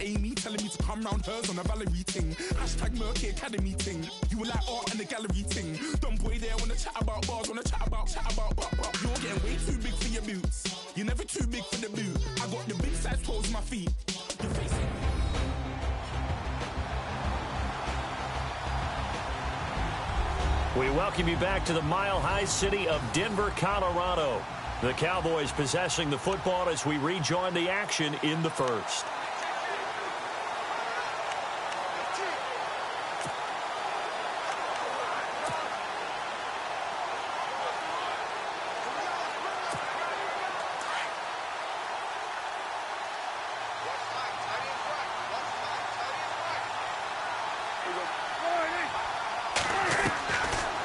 Amy telling me to come round hers on a Valerie ting. Hashtag Murky Academy ting. You were like art and the gallery ting. Dumb boy there wanna chat about bars, wanna chat about but you're getting way too big for your boots. You're never too big for the boot. I got the big size toes on my feet. You're facing. We welcome you back to the mile-high city of Denver, Colorado. The Cowboys possessing the football as we rejoin the action in the first.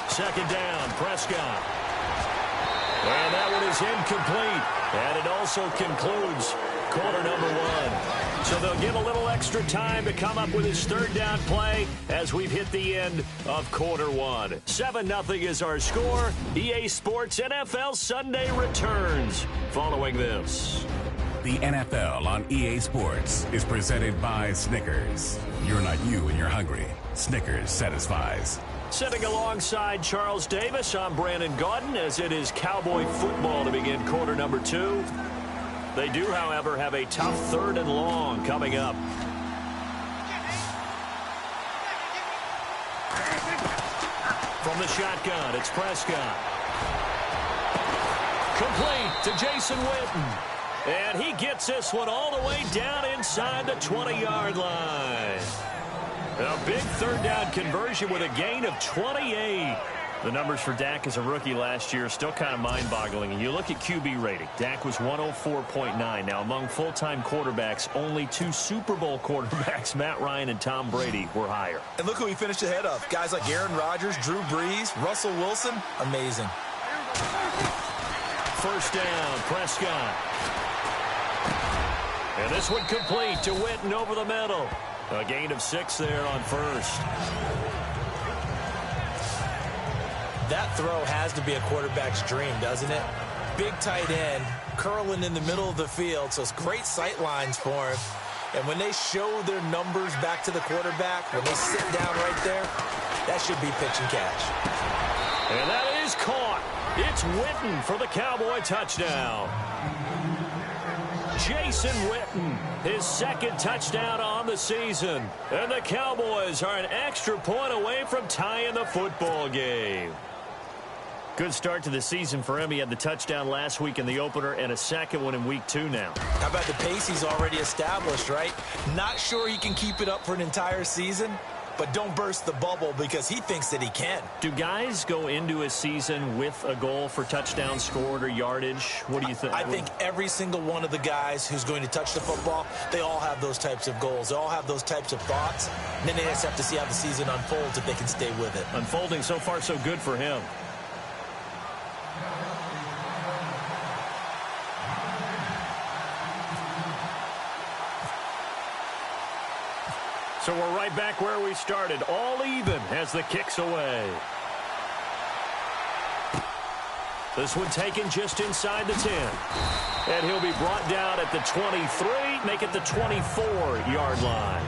Second down, Prescott. And that one is incomplete. And it also concludes quarter number one. So they'll get a little extra time to come up with his third down play as we've hit the end of quarter one. 7-0 is our score. EA Sports NFL Sunday returns following this. The NFL on EA Sports is presented by Snickers. You're not you when you're hungry. Snickers satisfies. Sitting alongside Charles Davis, I'm Brandon Gaudin, as it is Cowboy football to begin quarter number two. They do, however, have a tough third and long coming up. From the shotgun, it's Prescott. Complete to Jason Witten. And he gets this one all the way down inside the 20-yard line. A big third down conversion with a gain of 28. The numbers for Dak as a rookie last year are still kind of mind-boggling. And you look at QB rating. Dak was 104.9. Now, among full-time quarterbacks, only two Super Bowl quarterbacks, Matt Ryan and Tom Brady, were higher. And look who he finished ahead of. Guys like Aaron Rodgers, Drew Brees, Russell Wilson. Amazing. First down, Prescott. And this one complete to Witten over the middle. A gain of 6 there on first. That throw has to be a quarterback's dream, doesn't it? Big tight end, curling in the middle of the field, so it's great sight lines for him. And when they show their numbers back to the quarterback, when they sit down right there, that should be pitch and catch. And that is caught. It's Witten for the Cowboy touchdown. Jason Witten, his second touchdown on the season. And the Cowboys are an extra point away from tying the football game. Good start to the season for him. He had the touchdown last week in the opener and a second one in week 2 now. How about the pace he's already established, right? Not sure he can keep it up for an entire season, but don't burst the bubble because he thinks that he can. Do guys go into a season with a goal for touchdowns scored or yardage? What do you think? I think every single one of the guys who's going to touch the football, they all have those types of goals. They all have those types of thoughts. And then they just have to see how the season unfolds if they can stay with it. Unfolding so far so good for him. So we're right back where we started, all even as the kick's away. This one taken just inside the 10. And he'll be brought down at the 23, make it the 24-yard line.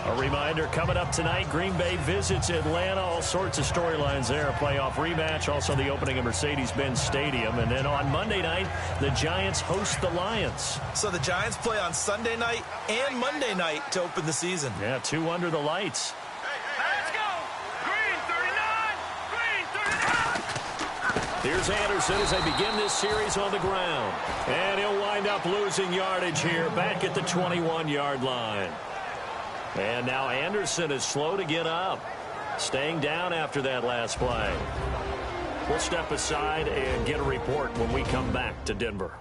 A reminder, coming up tonight, Green Bay visits Atlanta. All sorts of storylines there. A playoff rematch, also the opening of Mercedes-Benz Stadium. And then on Monday night, the Giants host the Lions. So the Giants play on Sunday night and Monday night to open the season. Yeah, 2 under the lights. Let's go! Green 39! Green 39! Here's Anderson as they begin this series on the ground. And he'll wind up losing yardage here back at the 21-yard line. And now Anderson is slow to get up, staying down after that last play. We'll step aside and get a report when we come back to Denver.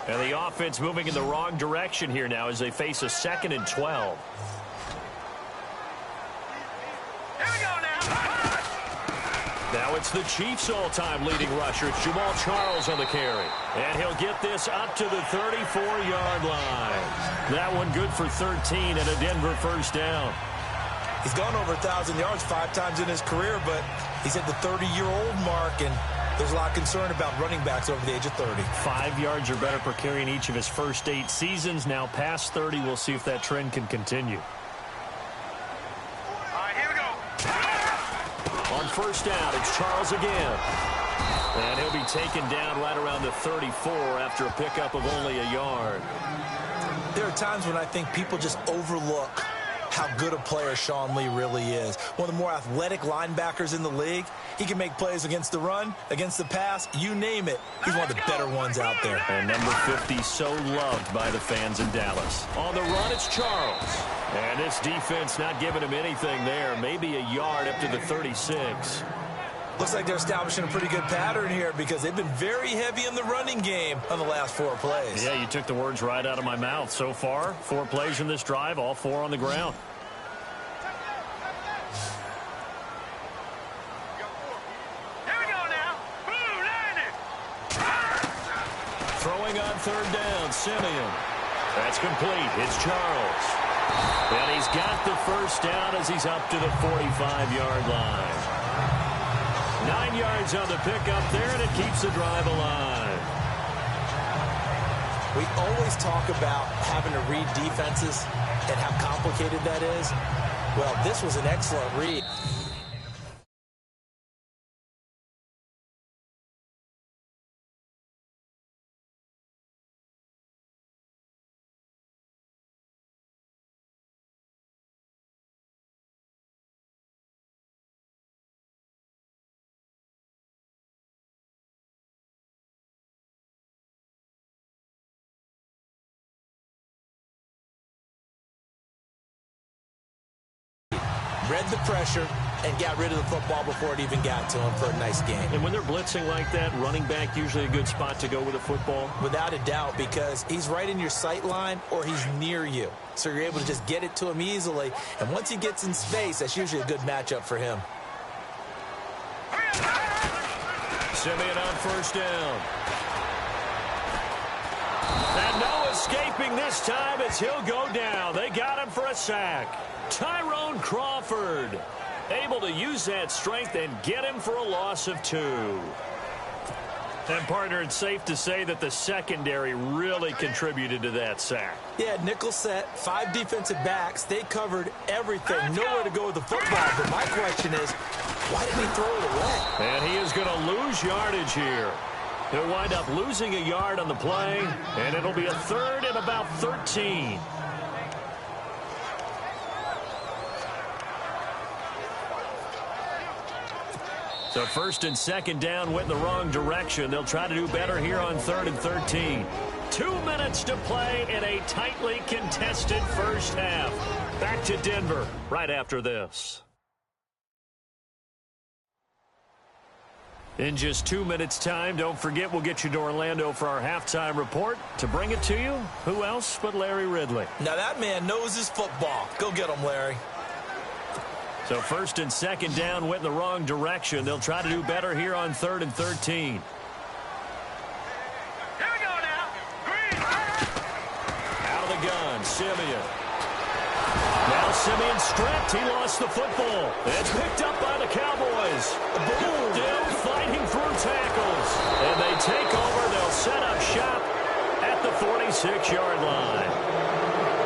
And the offense moving in the wrong direction here now as they face a 2nd and 12. Here we go now. That Now it's the Chiefs' all-time leading rusher. It's Jamal Charles on the carry. And he'll get this up to the 34-yard line. That one good for 13 and a Denver first down. He's gone over 1,000 yards 5 times in his career, but he's at the 30-year-old mark, and there's a lot of concern about running backs over the age of 30. 5 yards or better per carry in each of his first 8 seasons. Now past 30, we'll see if that trend can continue. All right, here we go. On first down, it's Charles again. And he'll be taken down right around the 34 after a pickup of only a yard. There are times when I think people just overlook how good a player Sean Lee really is. One of the more athletic linebackers in the league. He can make plays against the run, against the pass, you name it. He's one of the better ones out there. And number 50 so loved by the fans in Dallas. On the run, it's Charles. And this defense not giving him anything there. Maybe a yard up to the 36. Looks like they're establishing a pretty good pattern here because they've been very heavy in the running game on the last 4 plays. Yeah, you took the words right out of my mouth. So far, 4 plays in this drive, all 4 on the ground. Here we go now. Boom, landed. Throwing on third down, Simeon. That's complete. It's Charles. And he's got the first down as he's up to the 45-yard line. 9 yards on the pickup there, and it keeps the drive alive. We always talk about having to read defenses and how complicated that is. Well, this was an excellent read. Read the pressure and got rid of the football before it even got to him for a nice game. And when they're blitzing like that, running back usually a good spot to go with a football? Without a doubt, because he's right in your sight line or he's near you. So you're able to just get it to him easily. And once he gets in space, that's usually a good matchup for him. Simeon on first down. And no escaping this time as he'll go down. They got him for a sack. Tyrone Crawford able to use that strength and get him for a loss of 2. And, partner, it's safe to say that the secondary really contributed to that sack. Yeah, nickel set, 5 defensive backs. They covered everything. Nowhere to go with the football. But my question is, why didn't he throw it away? And he is going to lose yardage here. He'll wind up losing a yard on the play, and it'll be a 3rd and about 13. So 1st and 2nd down went in the wrong direction. They'll try to do better here on 3rd and 13. 2 minutes to play in a tightly contested first half. Back to Denver right after this. In just 2 minutes' time, don't forget we'll get you to Orlando for our halftime report. To bring it to you, who else but Larry Ridley? Now that man knows his football. Go get him, Larry. So 1st and 2nd down went in the wrong direction. They'll try to do better here on 3rd and 13. Here we go now. Green. Out of the gun, Simeon. Now Simeon stripped. He lost the football. It's picked up by the Cowboys. Boom, still fighting through tackles. And they take over. They'll set up shop at the 46-yard line.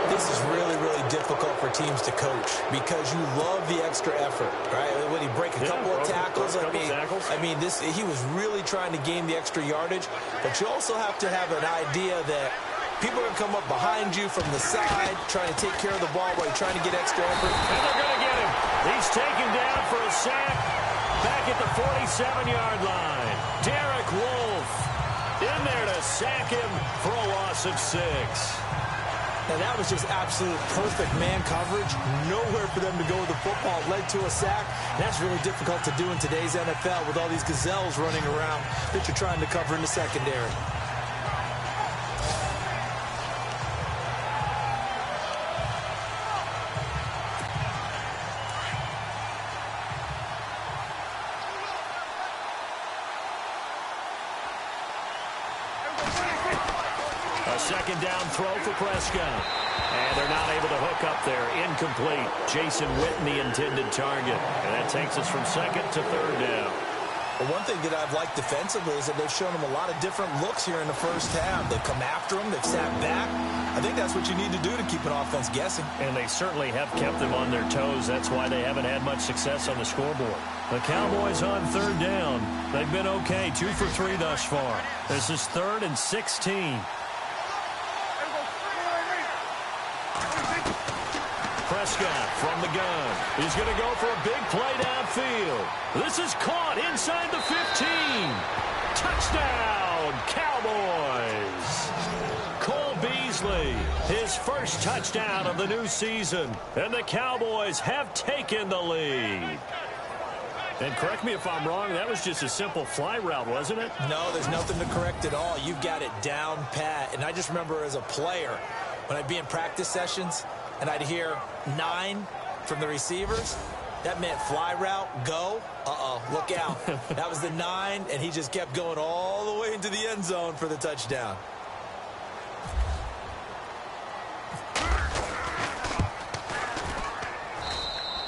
This is really, really difficult for teams to coach because you love the extra effort, right? When he break a couple of tackles, I mean, he was really trying to gain the extra yardage, but you also have to have an idea that people are going to come up behind you from the side, trying to take care of the ball while you're trying to get extra effort. And they're going to get him. He's taken down for a sack back at the 47-yard line. Derek Wolfe in there to sack him for a loss of 6. Now, that was just absolute perfect man coverage. Nowhere for them to go with the football. Led to a sack. And that's really difficult to do in today's NFL with all these gazelles running around that you're trying to cover in the secondary. A second down throw for Prescott. And they're not able to hook up there. Incomplete. Jason Witten, the intended target. And that takes us from second to third down. Well, one thing that I've liked defensively is that they've shown them a lot of different looks here in the first half. They've come after them. They've sat back. I think that's what you need to do to keep an offense guessing. And they certainly have kept them on their toes. That's why they haven't had much success on the scoreboard. The Cowboys on third down. They've been okay. 2 for 3 thus far. This is 3rd and 16. Prescott from the gun. He's going to go for a big play downfield. This is caught inside the 15. Touchdown, Cowboys. Cole Beasley, his first touchdown of the new season. And the Cowboys have taken the lead. And correct me if I'm wrong, that was just a simple fly route, wasn't it? No, there's nothing to correct at all. You've got it down pat. And I just remember as a player, when I'd be in practice sessions, and I'd hear 9 from the receivers, that meant fly route, go. Uh-oh, look out. That was the 9, and he just kept going all the way into the end zone for the touchdown.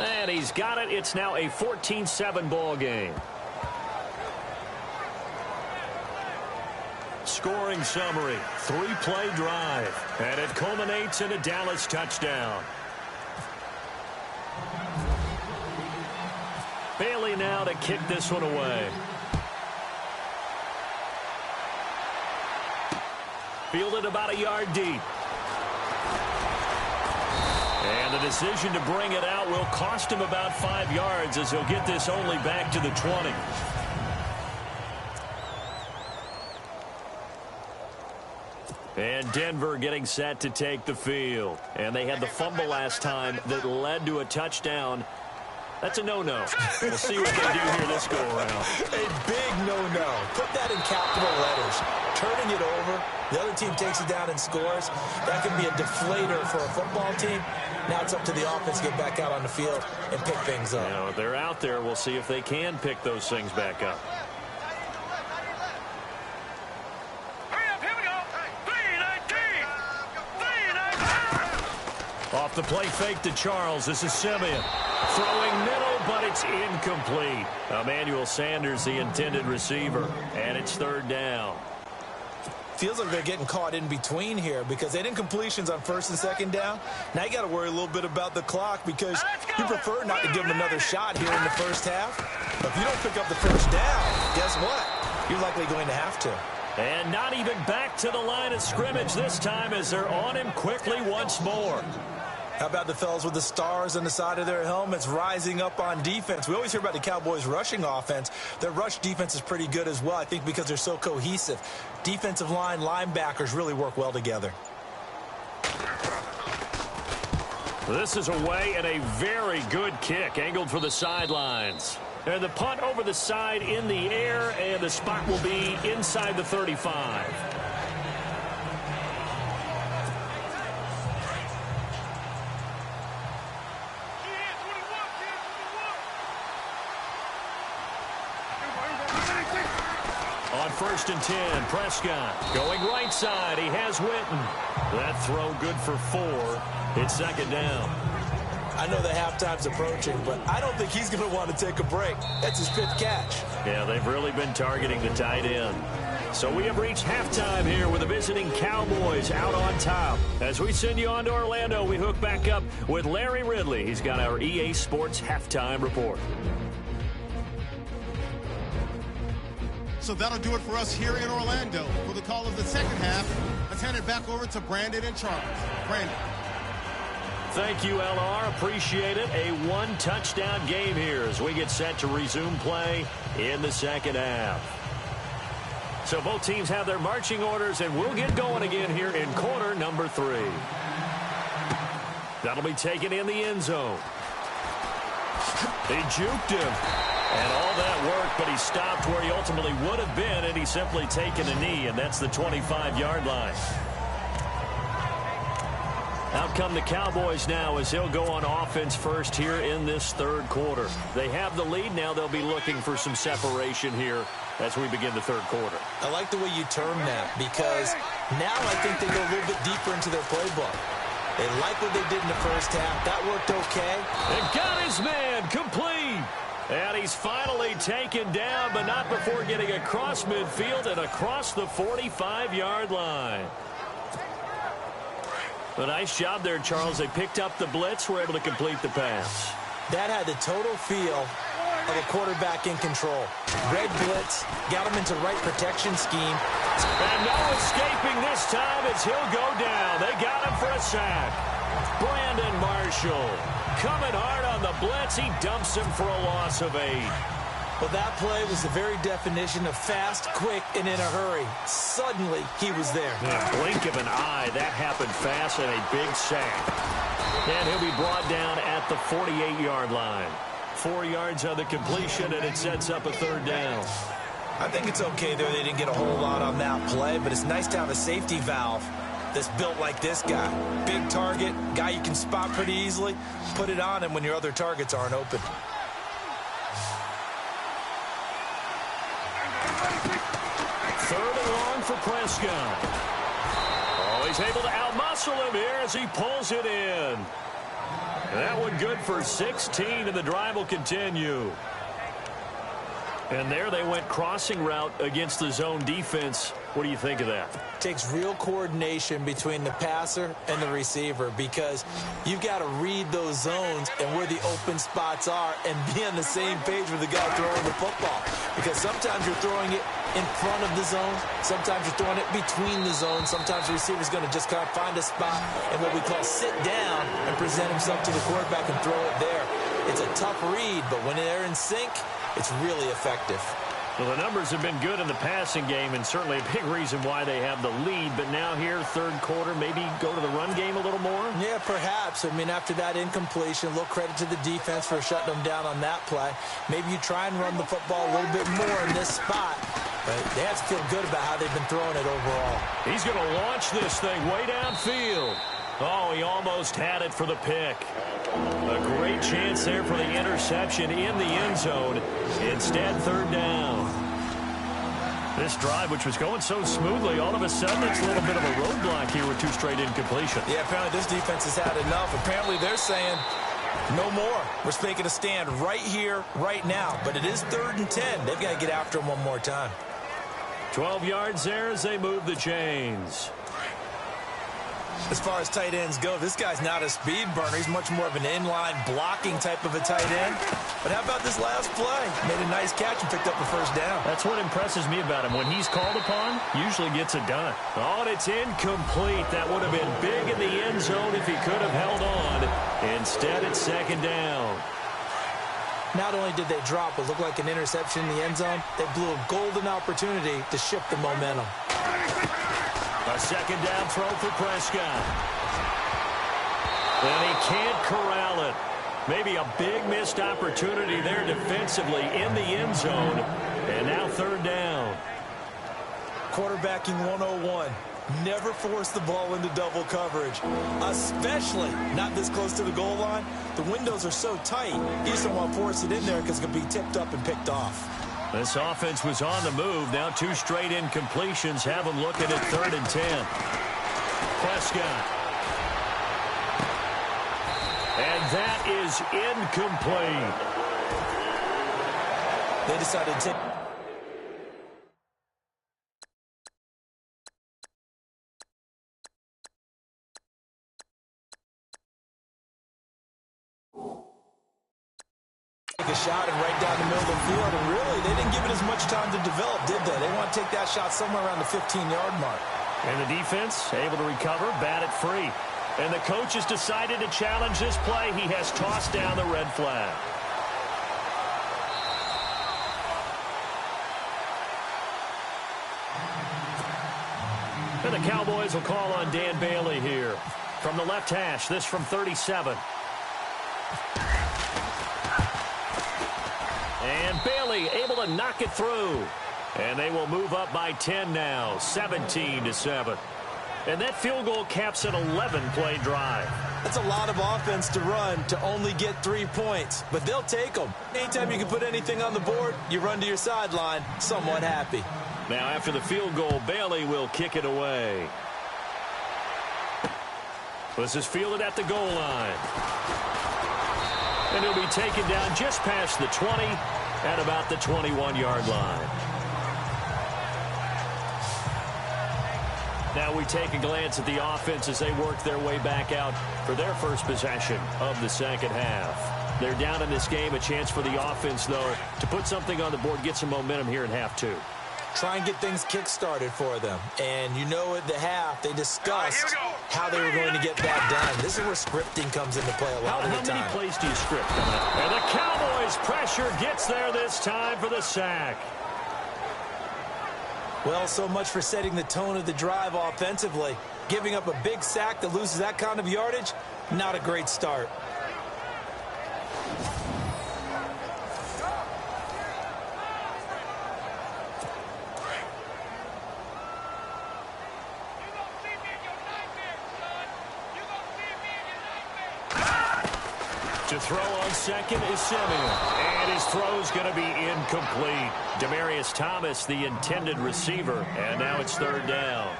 And he's got it. It's now a 14-7 ball game. Scoring summary, 3-play drive, and it culminates in a Dallas touchdown. Bailey now to kick this one away. Fielded about a yard deep. And the decision to bring it out will cost him about 5 yards as he'll get this only back to the 20. And Denver getting set to take the field. And they had the fumble last time that led to a touchdown. That's a no-no. We'll see what they do here this go-around. A big no-no. Put that in capital letters. Turning it over. The other team takes it down and scores. That can be a deflator for a football team. Now it's up to the offense to get back out on the field and pick things up. You know, they're out there. We'll see if they can pick those things back up. Off the play fake to Charles. This is Simeon. Throwing middle, but it's incomplete. Emmanuel Sanders, the intended receiver. And it's third down. Feels like they're getting caught in between here because they didn't completions on first and second down. Now you got to worry a little bit about the clock because you prefer not to give them another shot here in the first half. But if you don't pick up the first down, guess what? You're likely going to have to. And not even back to the line of scrimmage this time as they're on him quickly once more. How about the fellas with the stars on the side of their helmets rising up on defense? We always hear about the Cowboys' rushing offense. Their rush defense is pretty good as well, I think, because they're so cohesive. Defensive line, linebackers really work well together. This is away and a very good kick, angled for the sidelines. And the punt over the side in the air, and the spot will be inside the 35. On 1st and 10, Prescott going right side. He has Witten. That throw good for 4. It's second down. I know the halftime's approaching, but I don't think he's going to want to take a break. That's his 5th catch. Yeah, they've really been targeting the tight end. So we have reached halftime here with the visiting Cowboys out on top. As we send you on to Orlando, we hook back up with Larry Ridley. He's got our EA Sports halftime report. So that'll do it for us here in Orlando. For the call of the second half, let's hand it back over to Brandon and Charles. Brandon. Thank you, LR. Appreciate it. A 1-touchdown game here as we get set to resume play in the second half. So both teams have their marching orders, and we'll get going again here in quarter number 3. That'll be taken in the end zone. They juked him. And all that work, but he stopped where he ultimately would have been, and he's simply taken a knee, and that's the 25-yard line. Out come the Cowboys now as he'll go on offense first here in this third quarter. They have the lead. Now they'll be looking for some separation here as we begin the third quarter. I like the way you term that, because now I think they go a little bit deeper into their playbook. They like what they did in the first half. That worked okay. And got his man complete. And he's finally taken down, but not before getting across midfield and across the 45-yard line. A nice job there, Charles. They picked up the blitz, were able to complete the pass. That had the total feel of a quarterback in control. Red blitz, got him into right protection scheme. And no escaping this time as he'll go down. They got him for a sack. Brandon Marshall coming hard on the blitz. He dumps him for a loss of 8. Well, that play was the very definition of fast, quick, and in a hurry. Suddenly, he was there. Yeah, blink of an eye. That happened fast and a big sack. And he'll be brought down at the 48-yard line. 4 yards on the completion, and it sets up a third down. I think it's okay there. They didn't get a whole lot on that play, but it's nice to have a safety valve that's built like this guy. Big target, guy you can spot pretty easily. Put it on him when your other targets aren't open. Third and long for Prescott. Oh, he's able to outmuscle him here as he pulls it in. That one good for 16, and the drive will continue. And there they went crossing route against the zone defense. What do you think of that? Takes real coordination between the passer and the receiver, because you've got to read those zones and where the open spots are and be on the same page with the guy throwing the football. Because sometimes you're throwing it in front of the zone. Sometimes you're throwing it between the zones. Sometimes the receiver's going to just kind of find a spot and what we call sit down and present himself to the quarterback and throw it there. It's a tough read, but when they're in sync, it's really effective. Well, the numbers have been good in the passing game, and certainly a big reason why they have the lead. But now here, third quarter, maybe go to the run game a little more? Yeah, perhaps. I mean, after that incompletion, a little credit to the defense for shutting them down on that play. Maybe you try and run the football a little bit more in this spot. But they have to feel good about how they've been throwing it overall. He's going to launch this thing way downfield. Oh, he almost had it for the pick. A great chance there for the interception in the end zone. Instead, third down. This drive, which was going so smoothly, all of a sudden it's a little bit of a roadblock here with 2 straight incompletions. Yeah, apparently this defense has had enough. Apparently they're saying, no more. We're making a stand right here, right now. But it is 3rd and 10. They've got to get after him one more time. 12 yards there as they move the chains. As far as tight ends go, this guy's not a speed burner. He's much more of an inline blocking type of a tight end. But how about this last play? Made a nice catch and picked up a first down. That's what impresses me about him. When he's called upon, usually gets it done. Oh, and it's incomplete. That would have been big in the end zone if he could have held on. Instead, it's second down. Not only did they drop what looked like an interception in the end zone, they blew a golden opportunity to shift the momentum. A second down throw for Prescott. And he can't corral it. Maybe a big missed opportunity there defensively in the end zone. And now third down. Quarterbacking 101. Never force the ball into double coverage, especially not this close to the goal line. The windows are so tight, you just don't want to force it in there because it can be tipped up and picked off. This offense was on the move. Now 2 straight incompletions have them looking at 3rd and 10. Prescott. And that is incomplete. They decided to take... a shot and right down the middle of the field, and really they didn't give it as much time to develop, did they? They want to take that shot somewhere around the 15-yard mark. And the defense able to recover, bat it free. And the coach has decided to challenge this play. He has tossed down the red flag. And the Cowboys will call on Dan Bailey here. From the left hash, this from 37. And Bailey able to knock it through. And they will move up by 10 now, 17-7. And that field goal caps an 11-play drive. That's a lot of offense to run to only get 3 points, but they'll take them. Anytime you can put anything on the board, you run to your sideline somewhat happy. Now after the field goal, Bailey will kick it away. This is fielded at the goal line. And he'll be taken down just past the 20 at about the 21-yard line. Now we take a glance at the offense as they work their way back out for their first possession of the second half. They're down in this game. A chance for the offense, though, to put something on the board, get some momentum here in half two. Try and get things kick-started for them. And you know at the half, they discussed how they were going to get that done. This is where scripting comes into play a lot of the time. How many plays do you script coming up? And the Cowboys' pressure gets there this time for the sack. Well, so much for setting the tone of the drive offensively. Giving up a big sack that loses that kind of yardage, not a great start. To throw on second is Simeon. And his throw's going to be incomplete. Demaryius Thomas, the intended receiver. And now it's third down.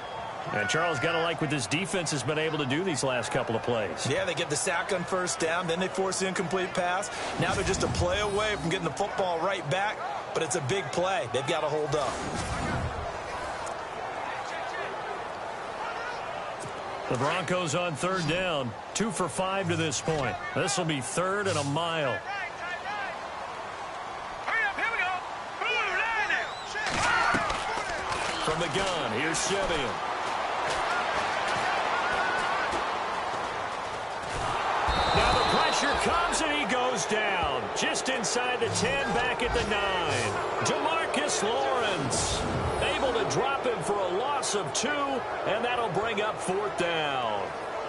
And Charles got to like what this defense has been able to do these last couple of plays. Yeah, they get the sack on first down. Then they force the incomplete pass. Now they're just a play away from getting the football right back. But it's a big play. They've got to hold up. The Broncos on third down. 2 for 5 to this point. This will be third and a mile. From the gun, here's Simeon. Now the pressure comes and he goes down. Just inside the 10, back at the 9. DeMarcus Lawrence able to drop him for a loss of 2, and that'll bring up fourth down.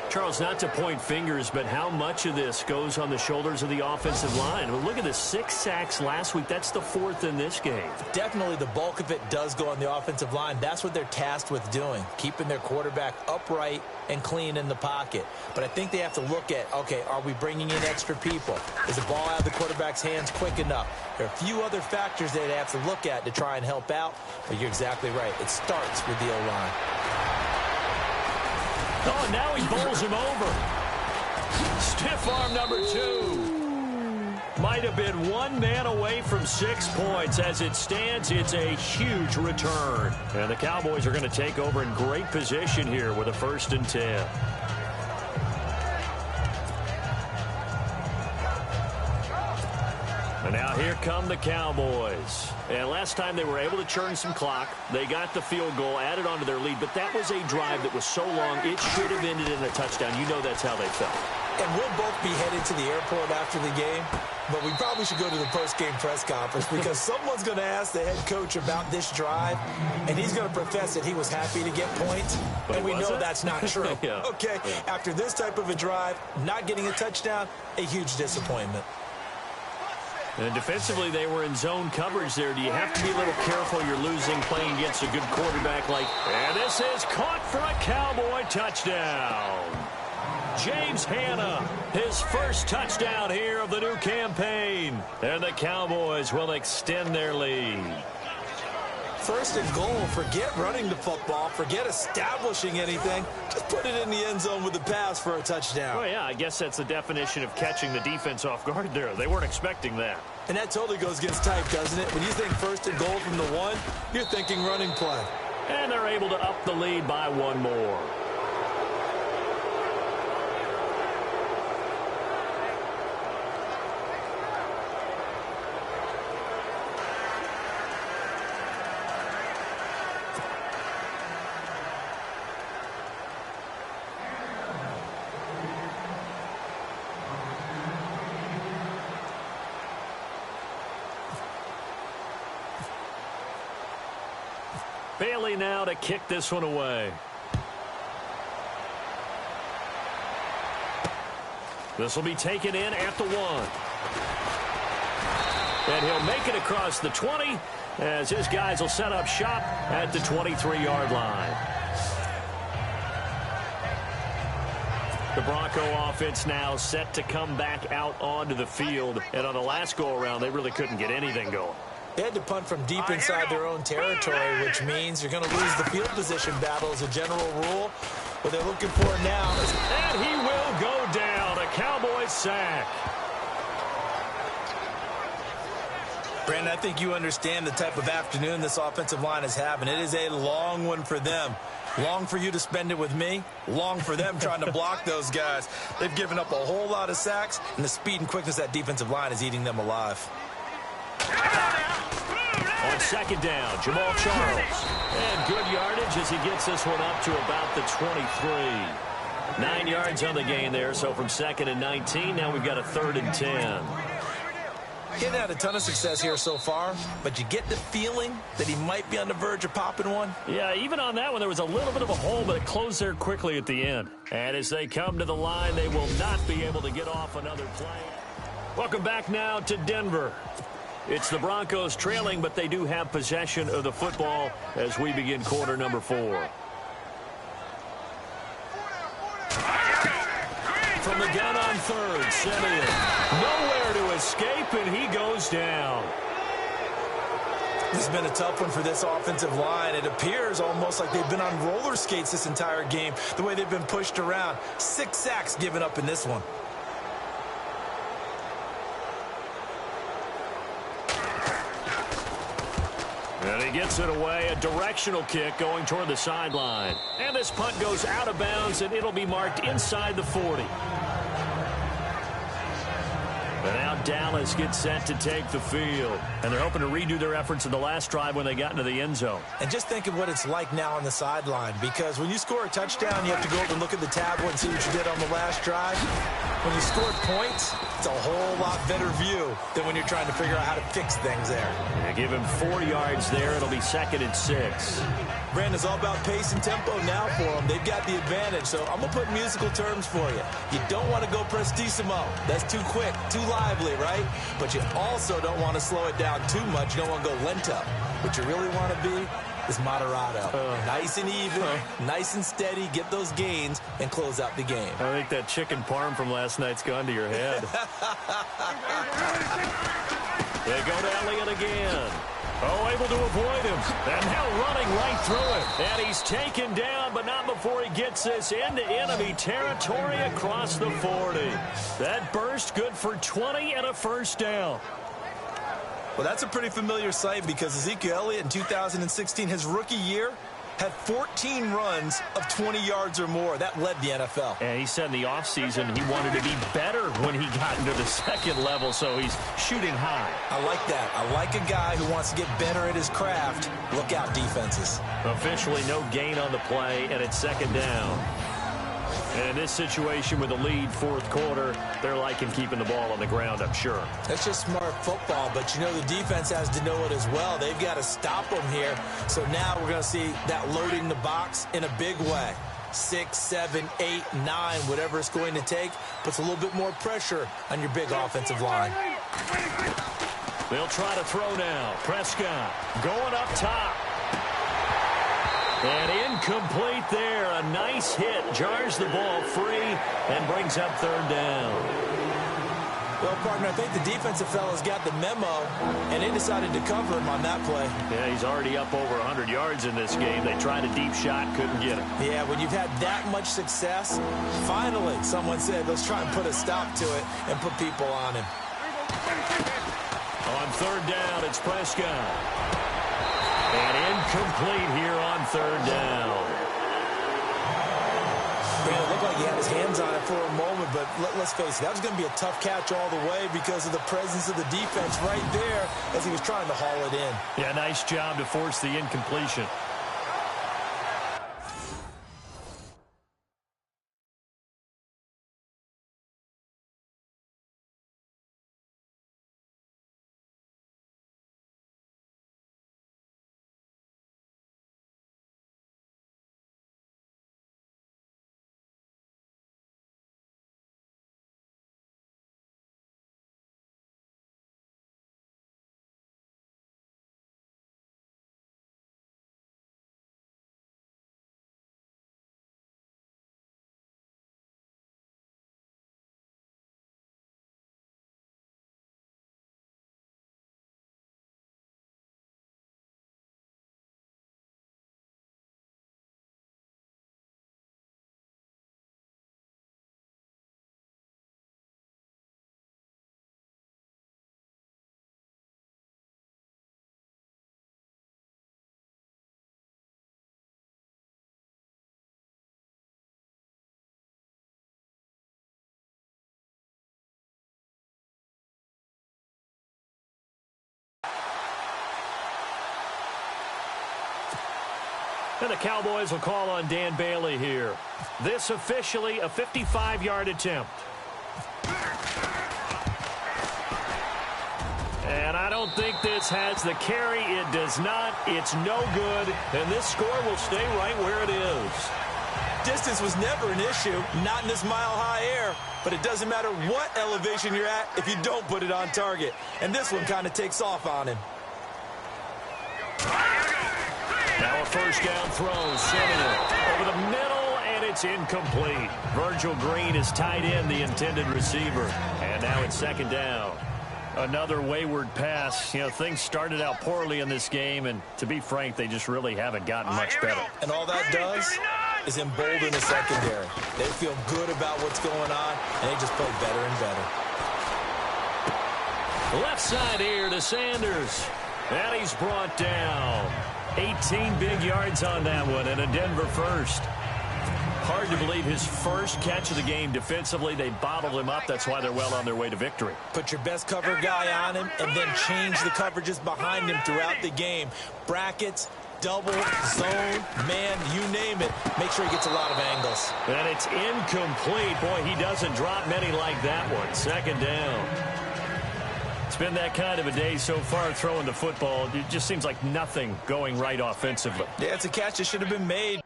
Charles, not to point fingers, but how much of this goes on the shoulders of the offensive line? Well, look at the 6 sacks last week. That's the 4th in this game. Definitely the bulk of it does go on the offensive line. That's what they're tasked with doing, keeping their quarterback upright and clean in the pocket. But I think they have to look at, okay, are we bringing in extra people? Is the ball out of the quarterback's hands quick enough? There are a few other factors they have to look at to try and help out, but you're exactly right. It starts with the O-line. Oh, now he bowls him over. Stiff arm number 2. Might have been one man away from 6 points. As it stands, it's a huge return. And the Cowboys are going to take over in great position here with a 1st and 10. And now here come the Cowboys. And last time they were able to churn some clock. They got the field goal, added on to their lead. But that was a drive that was so long, it should have ended in a touchdown. You know that's how they felt. And we'll both be headed to the airport after the game. But we probably should go to the post-game press conference because someone's going to ask the head coach about this drive, and he's going to profess that he was happy to get points. But and we know that's not true. Yeah. Okay, after this type of a drive, not getting a touchdown, a huge disappointment. And defensively, they were in zone coverage there. Do you have to be a little careful you're losing playing against a good quarterback like... And this is caught for a Cowboy touchdown. James Hanna, his first touchdown here of the new campaign. And the Cowboys will extend their lead. 1st and goal. Forget running the football. Forget establishing anything. Just put it in the end zone with the pass for a touchdown. Oh, yeah, I guess that's the definition of catching the defense off guard there. They weren't expecting that. And that totally goes against type, doesn't it? When you think 1st and goal from the 1, you're thinking running play. And they're able to up the lead by 1 more. Bailey now to kick this one away. This will be taken in at the 1. And he'll make it across the 20 as his guys will set up shop at the 23-yard line. The Bronco offense now set to come back out onto the field. And on the last go-around, they really couldn't get anything going. They had to punt from deep inside their own territory, which means you're going to lose the field position battle as a general rule. What they're looking for now is... And he will go down. A Cowboys sack. Brandon, I think you understand the type of afternoon this offensive line is having. It is a long one for them. Long for you to spend it with me. Long for them trying to block those guys. They've given up a whole lot of sacks, and the speed and quickness of that defensive line is eating them alive. On second down, Jamal Charles. And good yardage as he gets this one up to about the 23. 9 yards on the gain there, so from 2nd and 19, now we've got a 3rd and 10. He hasn't had a ton of success here so far, but you get the feeling that he might be on the verge of popping one. Yeah, even on that one, there was a little bit of a hole, but it closed there quickly at the end. And as they come to the line, they will not be able to get off another play. Welcome back now to Denver. It's the Broncos trailing, but they do have possession of the football as we begin quarter number 4. From the gun on 3rd, Simeon. Nowhere to escape, and he goes down. This has been a tough one for this offensive line. It appears almost like they've been on roller skates this entire game, the way they've been pushed around. 6 sacks given up in this one. And he gets it away, a directional kick going toward the sideline. And this punt goes out of bounds, and it'll be marked inside the 40. And now Dallas gets set to take the field. And they're hoping to redo their efforts in the last drive when they got into the end zone. And just think of what it's like now on the sideline, because when you score a touchdown, you have to go up and look at the tablet and see what you did on the last drive. When you score points, it's a whole lot better view than when you're trying to figure out how to fix things there. They give him 4 yards there. It'll be 2nd and 6. Brandon's all about pace and tempo now for them. They've got the advantage, so I'm going to put musical terms for you. You don't want to go prestissimo. That's too quick, too lively, right? But you also don't want to slow it down too much. You don't want to go lento. What you really want to be is moderato. Nice and even, nice and steady, get those gains, and close out the game. I think that chicken parm from last night's gone to your head. They go to Elliott again. Oh, able to avoid him. And now running right through it. And he's taken down, but not before he gets this into enemy territory across the 40. That burst good for 20 and a first down. Well, that's a pretty familiar sight because Ezekiel Elliott in 2016, his rookie year, had 14 runs of 20 yards or more. That led the NFL. And he said in the offseason he wanted to be better when he got into the 2nd level, so he's shooting high. I like that. I like a guy who wants to get better at his craft. Look out, defenses. Officially no gain on the play, and it's 2nd down. And in this situation with the lead 4th quarter, they're liking keeping the ball on the ground, I'm sure. That's just smart football, but you know the defense has to know it as well. They've got to stop them here. So now we're going to see that loading the box in a big way. 6, 7, 8, 9, whatever it's going to take, puts a little bit more pressure on your big offensive line. They'll try to throw now. Prescott going up top. And incomplete there. A nice hit. Jars the ball free and brings up 3rd down. Well, partner, I think the defensive fellas got the memo, and they decided to cover him on that play. Yeah, he's already up over 100 yards in this game. They tried a deep shot, couldn't get it. Yeah, when you've had that much success, finally someone said, let's try and put a stop to it and put people on him. On 3rd down, it's Prescott. And incomplete here on 3rd down. It looked like he had his hands on it for a moment, but let's face it, that was going to be a tough catch all the way because of the presence of the defense right there as he was trying to haul it in. Yeah, nice job to force the incompletion. And the Cowboys will call on Dan Bailey here. This officially a 55-yard attempt. And I don't think this has the carry. It does not. It's no good. And this score will stay right where it is. Distance was never an issue, not in this mile-high air. But it doesn't matter what elevation you're at if you don't put it on target. And this one kind of takes off on him. Now a first down throw. Simeon over the middle, and it's incomplete. Virgil Green is tight end, the intended receiver. And now it's second down. Another wayward pass. You know, things started out poorly in this game, and to be frank, they just really haven't gotten much better. And all that does is embolden the secondary. They feel good about what's going on, and they just play better and better. Left side here to Sanders. And he's brought down. 18 big yards on that one, and a Denver first. Hard to believe his first catch of the game defensively. They bottled him up. That's why they're well on their way to victory. Put your best cover guy on him and then change the coverages behind him throughout the game. Brackets, double, zone, man, you name it. Make sure he gets a lot of angles. And it's incomplete. Boy, he doesn't drop many like that one. Second down. It's been that kind of a day so far throwing the football. It just seems like nothing going right offensively. Yeah, it's a catch that should have been made.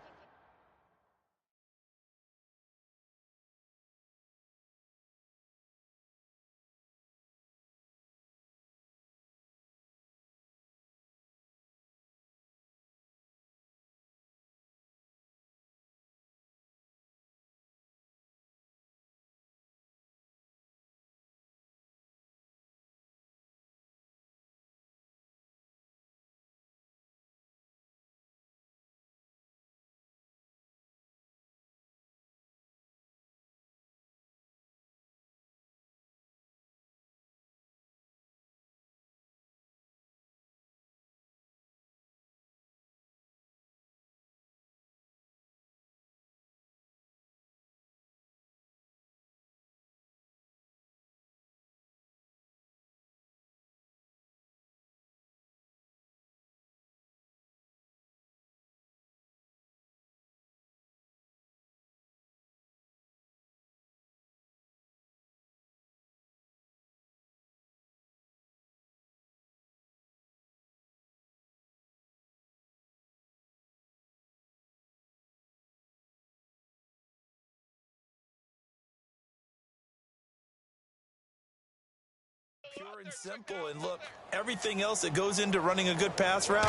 Pure and simple, and look, everything else that goes into running a good pass route,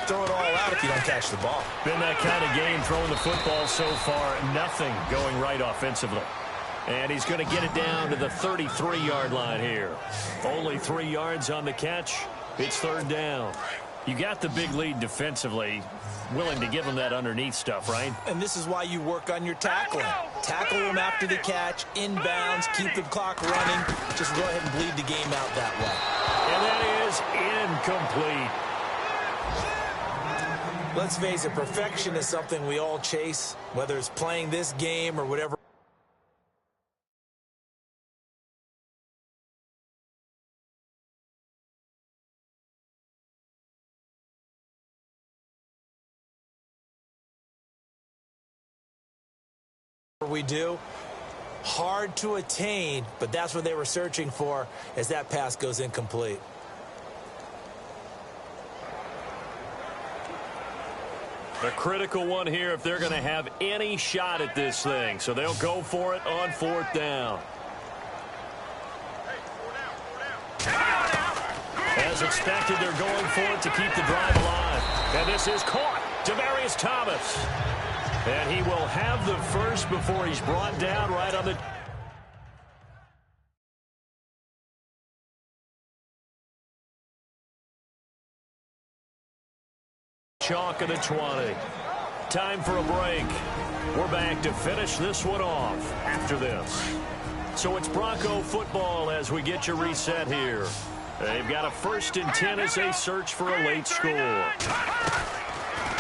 throw it all out if you don't catch the ball. Been that kind of game throwing the football so far. Nothing going right offensively. And he's going to get it down to the 33-yard line here. Only 3 yards on the catch. It's third down. You got the big lead defensively. Willing to give him that underneath stuff, right? And this is why you work on your tackling. Tackle him after the catch, inbounds, keep the clock running. Just go ahead and bleed the game out that way. And that is incomplete. Let's face it, perfection is something we all chase, whether it's playing this game or whatever. We do. Hard to attain, but that's what they were searching for as that pass goes incomplete. A critical one here if they're going to have any shot at this thing. So they'll go for it on fourth down. As expected, they're going for it to keep the drive alive. And this is caught. Demaryius Thomas. And he will have the first before he's brought down right on the... chalk of the 20. Time for a break. We're back to finish this one off after this. So it's Bronco football as we get you reset here. They've got a 1st and 10 as they search for a late score.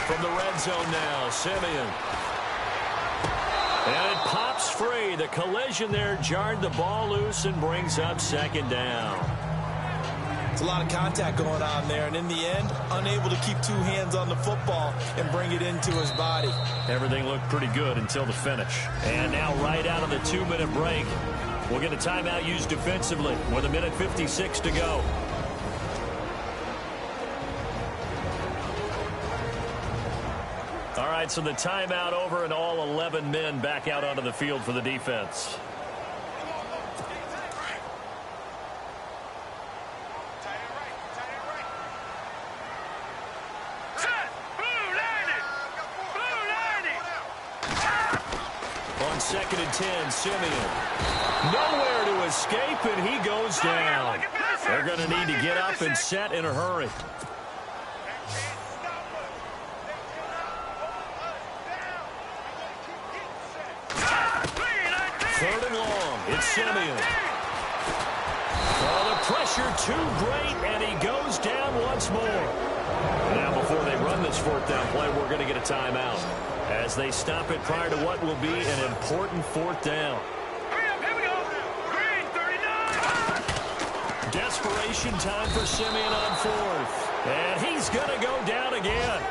From the red zone now, Simeon. And it pops free. The collision there jarred the ball loose and brings up second down. It's a lot of contact going on there, and in the end, unable to keep two hands on the football and bring it into his body. Everything looked pretty good until the finish. And now right out of the 2-minute break, we'll get a timeout used defensively with 1:56 to go. All right, so the timeout over and all 11 men back out onto the field for the defense. On 2nd and 10, Simeon. Nowhere to escape, and he goes down. They're going to need to get up and set in a hurry. 3rd and long. It's Simeon. Oh, the pressure too great, and he goes down once more. Now, before they run this 4th down play, we're going to get a timeout as they stop it prior to what will be an important 4th down. Here we go. Green, 39. Desperation time for Simeon on 4th. And he's going to go down again.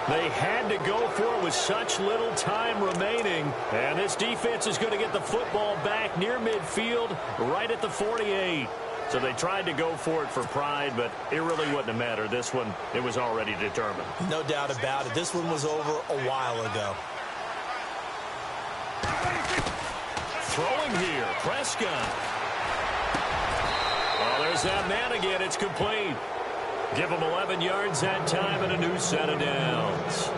They had to go for it with such little time remaining. And this defense is going to get the football back near midfield, right at the 48. So they tried to go for it for pride, but it really wouldn't have mattered. This one, it was already determined. No doubt about it. This one was over a while ago. Throwing here, Prescott. Oh, there's that man again. It's complete. Give him 11 yards that time and a new set of downs.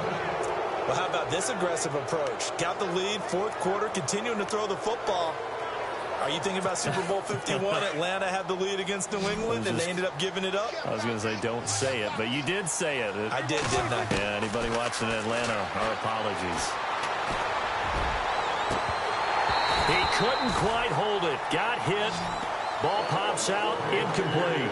Well, how about this aggressive approach? Got the lead, 4th quarter, continuing to throw the football. Are you thinking about Super Bowl 51? Atlanta had the lead against New England, and they ended up giving it up? I was going to say, don't say it, but you did say it. I did, didn't I? Yeah, anybody watching Atlanta, our apologies. He couldn't quite hold it. Got hit. Ball pops out, incomplete.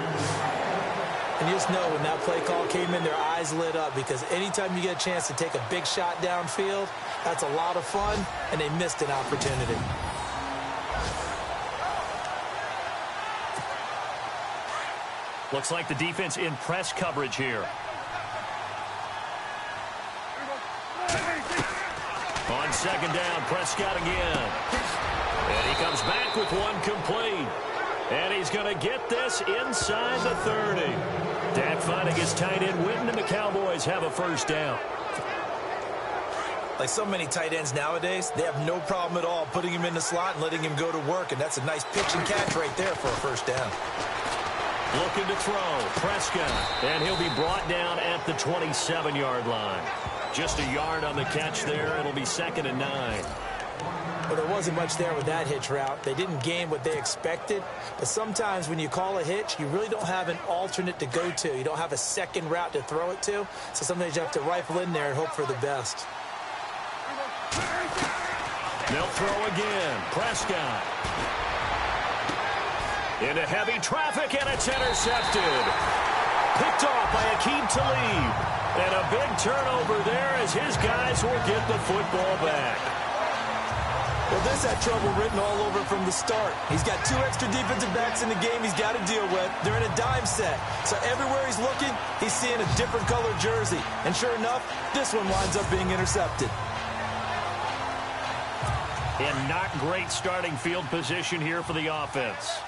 And you just know when that play call came in, their eyes lit up, because anytime you get a chance to take a big shot downfield, that's a lot of fun, and they missed an opportunity. Looks like the defense in press coverage here. On 2nd down, Prescott again. And he comes back with one complete. And he's going to get this inside the 30. Dan finding his tight end Witten, and the Cowboys have a 1st down. Like so many tight ends nowadays, they have no problem at all putting him in the slot and letting him go to work. And that's a nice pitch and catch right there for a 1st down. Looking to throw, Prescott. And he'll be brought down at the 27-yard line. Just a yard on the catch there. It'll be 2nd and 9. Well, there wasn't much there with that hitch route. They didn't gain what they expected. But sometimes when you call a hitch, you really don't have an alternate to go to. You don't have a second route to throw it to. So sometimes you have to rifle in there and hope for the best. They'll throw again. Prescott. Into heavy traffic, and it's intercepted. Picked off by Akeem Talib. And a big turnover there as his guys will get the football back. Well, this had trouble written all over from the start. He's got 2 extra defensive backs in the game he's got to deal with. They're in a dime set. So everywhere he's looking, he's seeing a different colored jersey. And sure enough, this one winds up being intercepted. And not great starting field position here for the offense.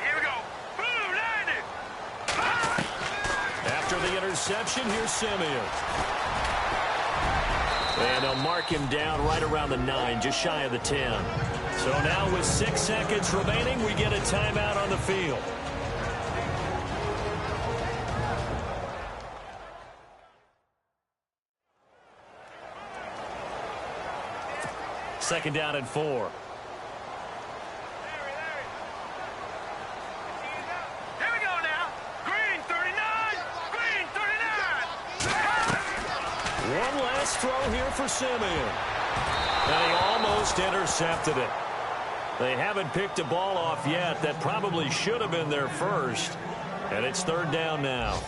Here we go. Boom, landed. After the interception, here's Simeon. And they'll mark him down right around the 9, just shy of the 10. So now with 6 seconds remaining, we get a timeout on the field. Second down and 4. Here we go now. Green, 39. Green, 39. One last throw here for Simeon. And he almost intercepted it. They haven't picked a ball off yet. That probably should have been their first. And it's 3rd down now.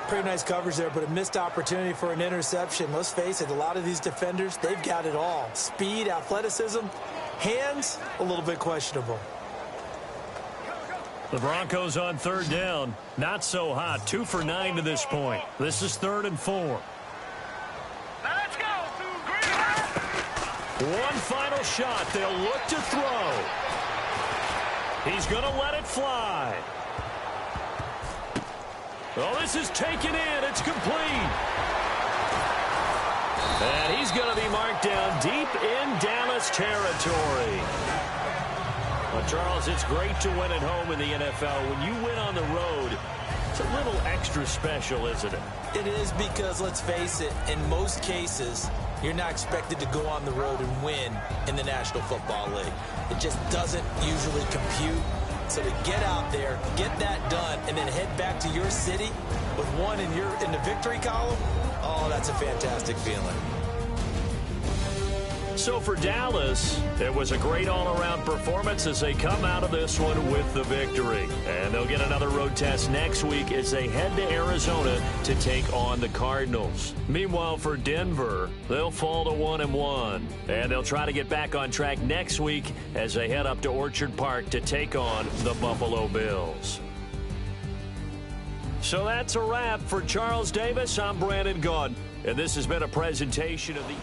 Pretty nice coverage there, but a missed opportunity for an interception. Let's face it, a lot of these defenders, they've got it all. Speed, athleticism, Hands, a little bit questionable. The Broncos on third down. Not so hot. 2 for 9 to this point. This is 3rd and 4. Now let's go. One final shot. They'll look to throw. He's going to let it fly. Oh, this is taken in. It's complete. And he's going to be marked down deep in Dallas territory. Well, Charles, it's great to win at home in the NFL. When you win on the road, it's a little extra special, isn't it? It is because, let's face it, in most cases, you're not expected to go on the road and win in the National Football League. It just doesn't usually compute. So to get out there, get that done, and then head back to your city with one in the victory column, oh, that's a fantastic feeling. So for Dallas, it was a great all-around performance as they come out of this one with the victory. And they'll get another road test next week as they head to Arizona to take on the Cardinals. Meanwhile, for Denver, they'll fall to 1-1. And they'll try to get back on track next week as they head up to Orchard Park to take on the Buffalo Bills. So that's a wrap for Charles Davis. I'm Brandon Gaudin, and this has been a presentation of the